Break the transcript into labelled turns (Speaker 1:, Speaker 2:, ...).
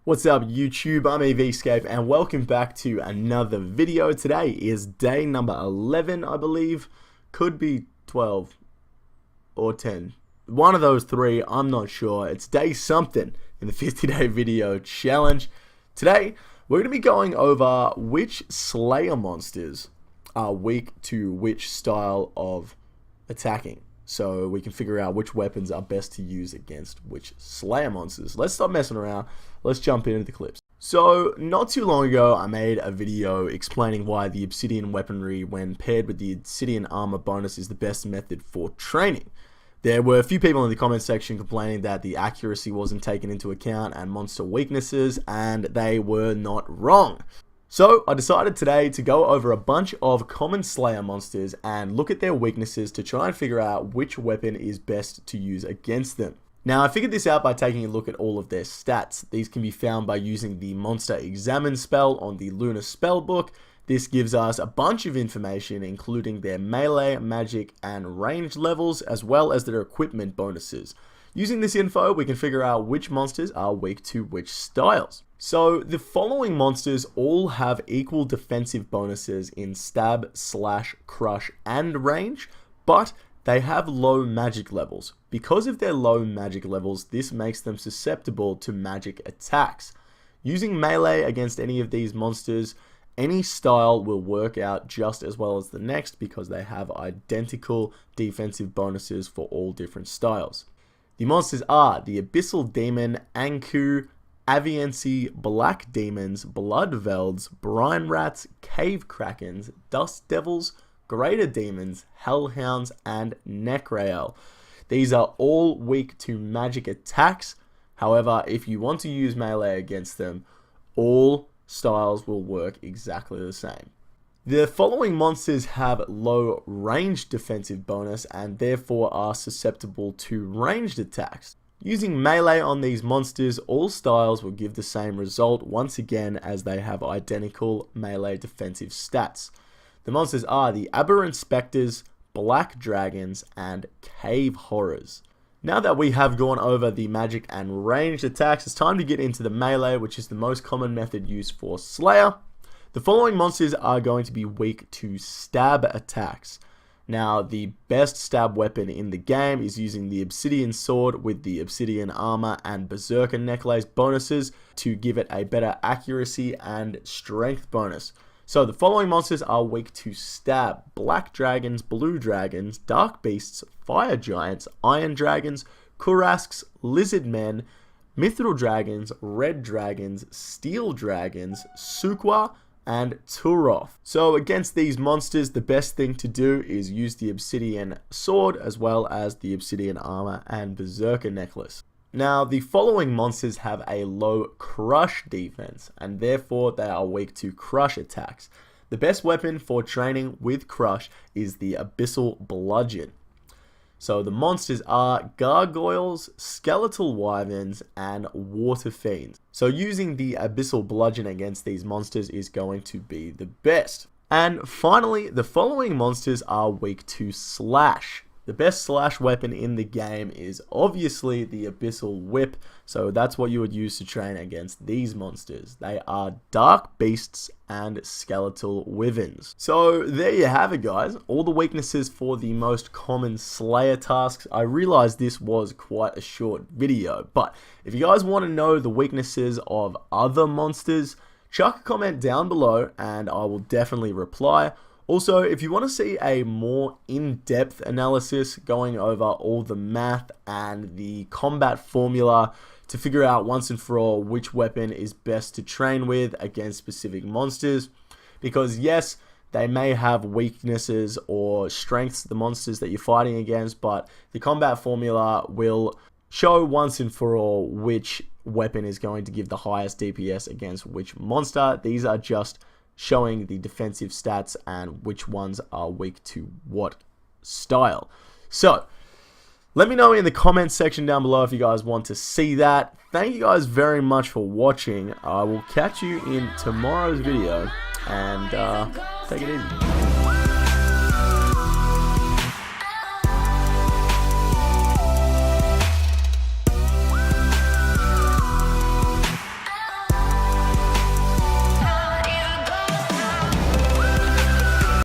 Speaker 1: What's up YouTube, I'm Aviansie and welcome back to another video. Today is day number 11, I believe. Could be 12 or 10. One of those three, I'm not sure. It's day something in the 50-day video challenge. Today, we're going to be going over which Slayer monsters are weak to which style of attacking. So we can figure out which weapons are best to use against which Slayer monsters. Let's stop messing around. Let's jump into the clips. So, not too long ago, I made a video explaining why the Obsidian weaponry, when paired with the Obsidian armor bonus, is the best method for training. There were a few people in the comment section complaining that the accuracy wasn't taken into account and monster weaknesses, and they were not wrong. So, I decided today to go over a bunch of common Slayer monsters and look at their weaknesses to try and figure out which weapon is best to use against them. Now, I figured this out by taking a look at all of their stats. These can be found by using the Monster Examine spell on the Lunar Spellbook. This gives us a bunch of information, including their melee, magic, and range levels, as well as their equipment bonuses. Using this info, we can figure out which monsters are weak to which styles. So, the following monsters all have equal defensive bonuses in stab, slash, crush, and range, but they have low magic levels. Because of their low magic levels, this makes them susceptible to magic attacks. Using melee against any of these monsters, any style will work out just as well as the next because they have identical defensive bonuses for all different styles. The monsters are the Abyssal Demon, Ankou, Aviansie, Black Demons, Blood Velds, Brine Rats, Cave Krakens, Dust Devils, Greater Demons, Hellhounds, and Necrael. These are all weak to magic attacks. However, if you want to use melee against them, all styles will work exactly the same. The following monsters have low range defensive bonus and therefore are susceptible to ranged attacks. Using melee on these monsters, all styles will give the same result once again as they have identical melee defensive stats. The monsters are the Aberrant Spectres, Black Dragons, and Cave Horrors. Now that we have gone over the magic and ranged attacks, it's time to get into the melee, which is the most common method used for Slayer. The following monsters are going to be weak to stab attacks. Now, the best stab weapon in the game is using the Obsidian Sword with the Obsidian Armor and Berserker Necklace bonuses to give it a better accuracy and strength bonus. So, the following monsters are weak to stab: Black Dragons, Blue Dragons, Dark Beasts, Fire Giants, Iron Dragons, Kurasks, Lizard Men, Mithril Dragons, Red Dragons, Steel Dragons, Sukwa, and Turoth. So against these monsters, the best thing to do is use the Obsidian Sword as well as the Obsidian Armor and Berserker Necklace. Now, the following monsters have a low crush defense, and therefore they are weak to crush attacks. The best weapon for training with crush is the Abyssal Bludgeon. So the monsters are Gargoyles, Skeletal Wyverns, and Water Fiends. So using the Abyssal Bludgeon against these monsters is going to be the best. And finally, the following monsters are weak to slash. The best slash weapon in the game is obviously the Abyssal Whip, so that's what you would use to train against these monsters. They are Dark Beasts and Skeletal Wyverns. So there you have it, guys. All the weaknesses for the most common Slayer tasks. I realized this was quite a short video, but if you guys want to know the weaknesses of other monsters, chuck a comment down below and I will definitely reply. Also, if you want to see a more in-depth analysis going over all the math and the combat formula to figure out once and for all which weapon is best to train with against specific monsters, because yes, they may have weaknesses or strengths, the monsters that you're fighting against, but the combat formula will show once and for all which weapon is going to give the highest DPS against which monster. These are just showing the defensive stats and which ones are weak to what style. So, let me know in the comments section down below if you guys want to see that. Thank you guys very much for watching. I will catch you in tomorrow's video, and take it easy.